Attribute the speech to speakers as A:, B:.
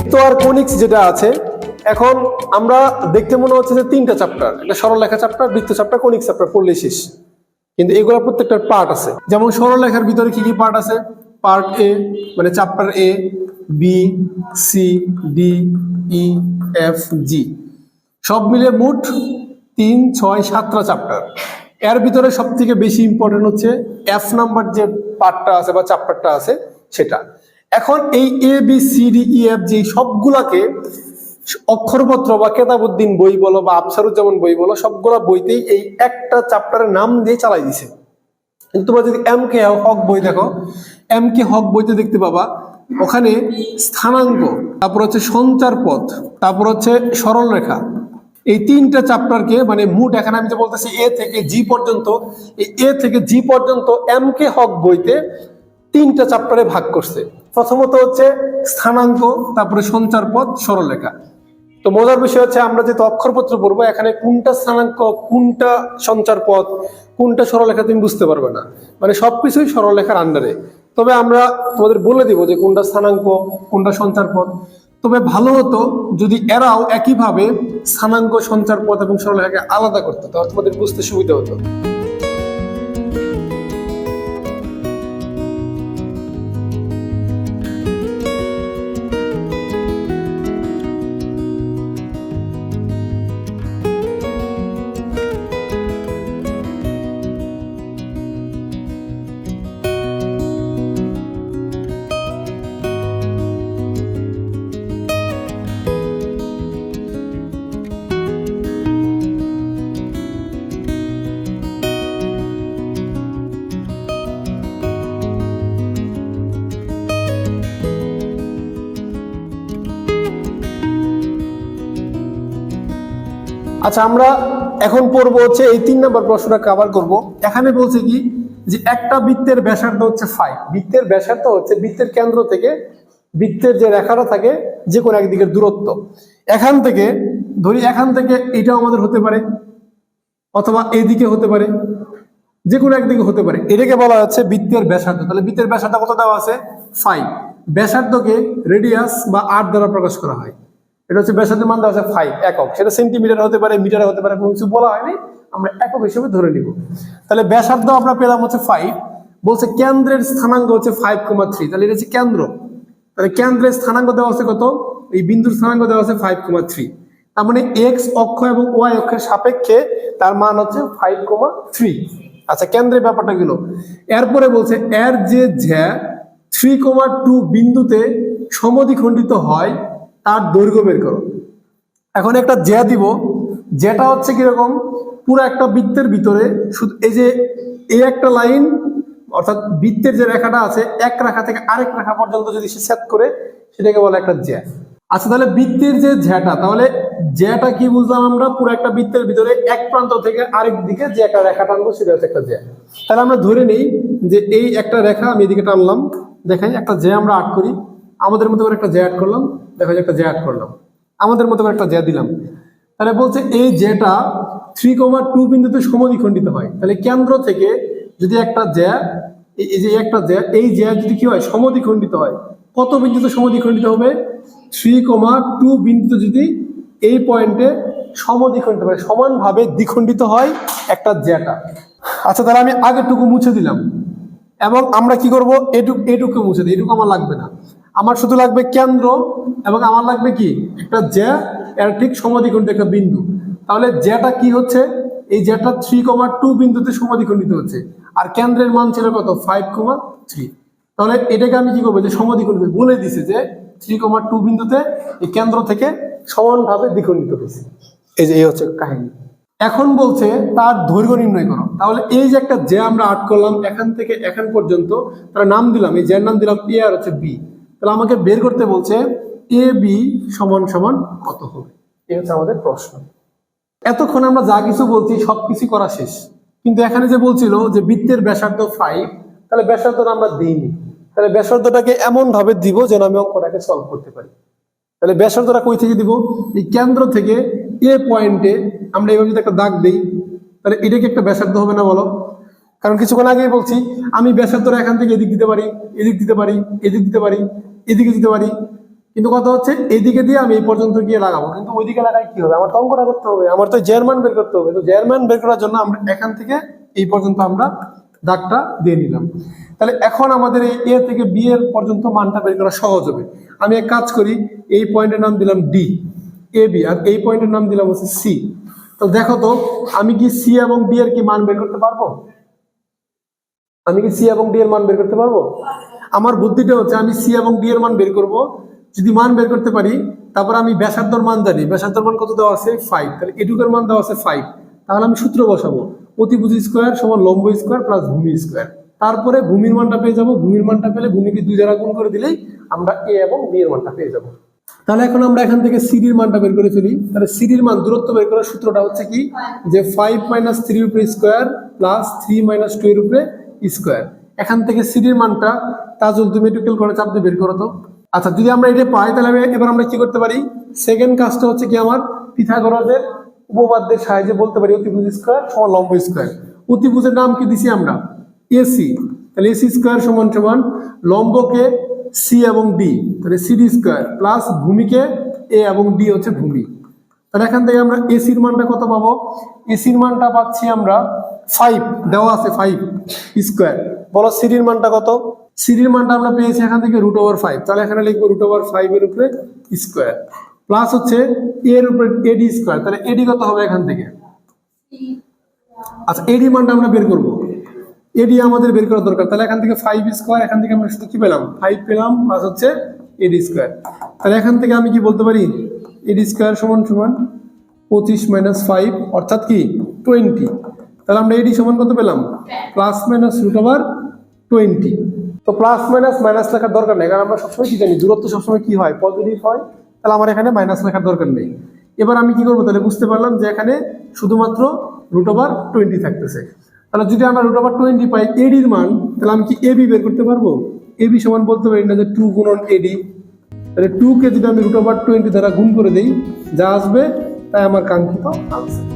A: বৃত্ত আর কনিক্স যেটা আছে, এখন আমরা দেখতে মনে হচ্ছে যে তিনটা চ্যাপ্টার, একটা সরলরেখা চ্যাপ্টার, বৃত্ত চ্যাপ্টার, কনিক্স চ্যাপ্টার পড়লে শেষ। কিন্তু এগুলো প্রত্যেকটার পার্ট আছে। যেমন সরলরেখার ভিতরে কি কি পার্ট আছে? পার্ট এ মানে চ্যাপ্টার এ, B, C, D, E, F, জি, সব মিলে মোট 3, 6, 7টা চ্যাপ্টার। এর ভিতরে সব থেকে বেশি ইম্পর্টেন্ট হচ্ছে এফ নাম্বার যে পার্টটা আছে বা চ্যাপ্টারটা আছে সেটা। এখন এই A B C D E F G সবগুলাকে অক্ষরপত্র বা কেতাবউদ্দিন বই বলো বা আফসারুজ্জামান বই বলো, সবগুলা বইতেই এই একটা চ্যাপ্টারের নাম দিয়ে চালাই দিছে। কিন্তু তোমরা যদি এম কে হক বই দেখো, এম কে হক বইতে দেখতে পাবা ওখানে স্থানাঙ্ক, তারপর হচ্ছে সঞ্চার পথ, তারপর হচ্ছে সরল রেখা, এই তিনটা চ্যাপ্টারকে মানে মোট এখানে আমি যে বলতেছি এ থেকে জি পর্যন্ত, এই এ থেকে জি পর্যন্ত এম কে হক বইতে তিনটা চ্যাপ্টারে ভাগ করছে। প্রথমত হচ্ছে স্থানাঙ্ক, তারপরে সঞ্চার পথ, সরলরেখা। তো মজার বিষয় হচ্ছে আমরা যেহেতু অক্ষরপত্র পড়বো, এখানে কোনটা স্থানাঙ্ক, কোনটা সঞ্চার পথ, কোনটা সরলরেখা তুমি বুঝতে পারবে না, মানে সবকিছুই সরলরেখার আন্ডারে। তবে আমরা তোমাদের বলে দিব যে কোনটা স্থানাঙ্ক, কোনটা সঞ্চার পথ। তবে ভালো হতো যদি এরাও একইভাবে স্থানাঙ্ক, সঞ্চার পথ এবং সরলরেখাকে আলাদা করতো, তাহলে তোমাদের বুঝতে সুবিধা হতো। আচ্ছা, আমরা এখন পড়বো হচ্ছে এই 3 নম্বর প্রশ্নটা কভার করব। এখানে বলছে কি যে একটা বৃত্তের ব্যাসার্ধ হচ্ছে 5। বৃত্তের ব্যাসার্ধ হচ্ছে বৃত্তের কেন্দ্র থেকে বৃত্তের যে রেখাটা থাকে যে কোনো একদিকের দূরত্ব। এখান থেকে ধরি, এখান থেকে এটাও আমাদের হতে পারে অথবা এইদিকে হতে পারে, যে কোনো একদিকে হতে পারে। এটাকে বলা হচ্ছে বৃত্তের ব্যাসার্ধ। তাহলে বৃত্তের ব্যাসার্ধ কত দেওয়া আছে? 5। ব্যাসার্ধকে রেডিয়াস বা আর দ্বারা প্রকাশ করা হয়। এটা হচ্ছে ব্যাসার্ধের মান দেওয়া আছে 5 একক। সেটা সেন্টিমিটার হতে পারে, মিটার হতে পারে, কোনো কিছু বলা হয়নি, আমরা একক হিসেবে ধরে নিব। তাহলে ব্যাসার্ধ আমরা পেলাম হচ্ছে 5। বলছে কেন্দ্রের স্থানাঙ্ক হচ্ছে 5,3। তাহলে এটা হচ্ছে কেন্দ্র। তাহলে কেন্দ্রের স্থানাঙ্ক দেওয়া আছে কত? এই বিন্দুর স্থানাঙ্ক দেওয়া আছে 5,3। তার মানে এক্স অক্ষ এবং ওয়াই অক্ষের সাপেক্ষে তার মান হচ্ছে 5,3। আচ্ছা, কেন্দ্রের ব্যাপারটা গেল। এরপরে বলছে এর যে ঝ্যা 3,2 বিন্দুতে সমদ্বিখণ্ডিত হয় তার দৈর্ঘ্য বের করো। এখন একটা জ্যা দিব, যেটা হচ্ছে কিরকম, পুরো একটা বৃত্তের ভিতরে শুধু এই যে এই একটা লাইন, অর্থাৎ বৃত্তের যে রেখাটা আছে এক রেখা থেকে আরেক রেখা পর্যন্ত যদি সে সেট করে, সেটাকে বলে একটা জ্যা। আচ্ছা, তাহলে বৃত্তের যে জ্যাটা, তাহলে জ্যাটা কি বুঝলাম আমরা? পুরো একটা বৃত্তের ভিতরে এক প্রান্ত থেকে আরেক দিকে যে একটা রেখা টানবো সেটা হচ্ছে একটা জ্যা। তাহলে আমরা ধরে নেই যে এই একটা রেখা আমি এদিকে টানলাম, দেখাই একটা জ্যা আমরা আট করি, আমাদের মতো করে একটা জ্যা অ্যাড করলাম, দেখা যায় একটা জ্যা অ্যাড করলাম, আমাদের মতো করে একটা জ্যা দিলাম। তাহলে বলছে এই জ্যাটা 3,2 বিন্দুতে সমদ্বিখণ্ডিত হয়। তাহলে কেন্দ্র থেকে যদি একটা জ্যা, এই যে একটা জ্যা, এই জ্যা যদি কি হয়, সমদ্বিখণ্ডিত হয়, কত বিন্দুতে সমদ্বিখণ্ডিত হবে? 3,2 বিন্দুতে যদি এই পয়েন্টে সমদ্বিখণ্ডিত হয়, সমানভাবে দ্বিখণ্ডিত হয় একটা জ্যাটা। আচ্ছা, তাহলে আমি আগেরটুকু মুছে দিলাম এবং আমরা কি করব, এটুকু মুছে দিই, এটুকু আমার লাগবে না। আমার শুধু লাগবে কেন্দ্র এবং আমার লাগবে কি একটা জ্যা, এর ঠিক সমদ্বিখণ্ডিত একটা বিন্দু। তাহলে জ্যাটা কি হচ্ছে, এই জ্যাটা 3,2 বিন্দুতে সমদ্বিখণ্ডিত হচ্ছে, আর কেন্দ্রের মান ছিল কত? 5,3। তাহলে এটাকে আমি কি করবো, যে সমদ্বিখণ্ডিত বলে দিছে যে 3,2 বিন্দুতে এই কেন্দ্র থেকে সমানভাবে দ্বিখণ্ডিত হয়েছে। এই হচ্ছে কাহিনী। এখন বলছে তার দৈর্ঘ্য নির্ণয় করো। তাহলে এই যে একটা জ্যা আমরা আট করলাম এখান থেকে এখান পর্যন্ত, তার নাম দিলাম, এই জ্যার নাম দিলাম এ আর হচ্ছে বি। তাহলে আমাকে বের করতে বলছে এ বি সমান সমান কত হবে। এই হচ্ছে আমাদের প্রশ্ন। এতক্ষণ আমরা যা কিছু বলছি সবকিছু করা শেষ, কিন্তু এখানে যে বলছিল যে বৃত্তের ব্যাসার্ধ 5, তাহলে ব্যাসার্ধটা আমরা দিইনি। তাহলে ব্যাসার্ধটাকে এমন ভাবে দিব যেন আমি অঙ্কটাকে সলভ করতে পারি। তাহলে ব্যাসার্ধটা কই থেকে দিব? এই কেন্দ্র থেকে এ পয়েন্টে আমরা এইভাবে যদি একটা দাগ দিই, তাহলে এটা কি একটা ব্যাসার্ধ হবে না বলো? কারণ কিছুক্ষণ আগেই বলছি আমি ব্যাসার্ধটা এখান থেকে এদিক দিতে পারি, এদিক দিতে পারি, এদিক দিতে পারি, এদিকে দিতে পারি, কিন্তু কথা হচ্ছে এদিকে দিয়ে আমি এই পর্যন্ত গিয়ে লাগাবো, কিন্তু ওইদিকে লাগাই কি হবে, আমার তো অঙ্কটা করতে হবে, আমার তো জের মান বের করতে হবে। তো জের মান বের করার জন্য আমরা এখান থেকে এই পর্যন্ত আমরা দাগটা দিয়ে নিলাম। তাহলে এখন আমাদের এই এ থেকে বি এর পর্যন্ত মানটা বের করা সহজ হবে। আমি এক কাজ করি, এই পয়েন্টের নাম দিলাম ডি এ বি, আর এই পয়েন্টের নাম দিলাম হচ্ছে সি। তো দেখো তো আমি কি সি এবং ডি এর কি মান বের করতে পারবো? আমি কি সি এবং ডি এর মান বের করতে পারবো? আমার বুদ্ধিটা হচ্ছে আমি সি এবং ডি এর মান বের করব, যদি মান বের করতে পারি তারপর আমি ব্যাসার্ধর মান জানি, ব্যাসার্ধর মান কত দেওয়া আছে 5, তাহলে এটুকের মান দেওয়া আছে 5, তাহলে আমি সূত্র বসাবো অতিভুজ স্কোয়ার সমান লম্ব স্কোয়ার প্লাস ভূমি স্কোয়ার, তারপরে ভূমির মানটা পেয়ে যাবো, ভূমির মানটা পেলে ভূমিকে 2 দ্বারা গুণ করে দিলেই আমরা এ এবং বি এর মানটা পেয়ে যাবো। তাহলে এখন আমরা এখান থেকে সিডির মানটা বের করে ফেলি। তাহলে সিডির মান দূরত্ব বের করার সূত্রটা হচ্ছে কি, যে 5 - 3 উপরে স্কোয়ার প্লাস 3 - 2 এর উপরে স্কোয়ার। এখান থেকে সিডির মানটা তাজুল তুমি একটু ক্যালকুলেটর চাপ দিয়ে বের করো তো। আচ্ছা, যদি আমরা এটা পাই তাহলে এবার আমরা কি করতে পারি, সেকেন্ড কাজটা হচ্ছে কি, আমার পিথাগোরাসের উপপাদ্যের সাহায্যে বলতে পারি অতিভুজ স্কোয়ার সমান লম্ব স্কোয়ার। অতিভুজের নাম কি দিছি আমরা, এসি, তাহলে এসি স্কোয়ার সমান সমান লম্বকে সি এবং ডি, তাহলে সিডি স্কোয়ার প্লাস ভূমিকে এ এবং ডি হচ্ছে ভূমি। তাহলে এখান থেকে আমরা এসির মানটা কত পাবো, এসির মানটা পাচ্ছি আমরা 5 দেওয়া আছে 5 স্কোয়ার। বলো সিডির মানটা কত, সিডির মানটা আমরা পেয়েছি এখান থেকে √5, তাহলে এখানে লিখবো √5 এর উপরে স্কোয়ার প্লাস হচ্ছে এর উপরে এডি স্কোয়ার, তাহলে এডি কত হবে এখান থেকে। আচ্ছা, এডি মানটা আমরা বের করবো, এডি আমাদের বের করা দরকার। তাহলে এখান থেকে 5 স্কোয়ার, এখান থেকে আমরা শুধু কি পেলাম 5 পেলাম, প্লাস হচ্ছে এডি স্কোয়ার। তাহলে এখান থেকে আমি কি বলতে পারি, এডি স্কোয়ার সমান সমান 25 - 5 অর্থাৎ কি 20। তাহলে আমরা এডি সমান কত পেলাম, প্লাস মাইনাস √20। তো প্লাস মাইনাস মাইনাস লেখার দরকার নেই, কারণ আমরা সবসময় কি জানি দূরত্ব সবসময় কি হয়, পজিটিভ হয়। তাহলে আমার এখানে মাইনাস লেখার দরকার নেই। এবার আমি কি করবো, তাহলে বুঝতে পারলাম যে এখানে শুধুমাত্র √20 থাকতেছে। তাহলে যদি আমরা √20 পাই এডির মান, তাহলে আমি কি এবি বের করতে পারবো, এবি সমান বলতে পারি না যে 2 গুণন এডি। তাহলে 2 কে যদি আমি √20 দ্বারা গুণ করে দিই, যা আসবে তাই আমার কাঙ্ক্ষিত আনসার।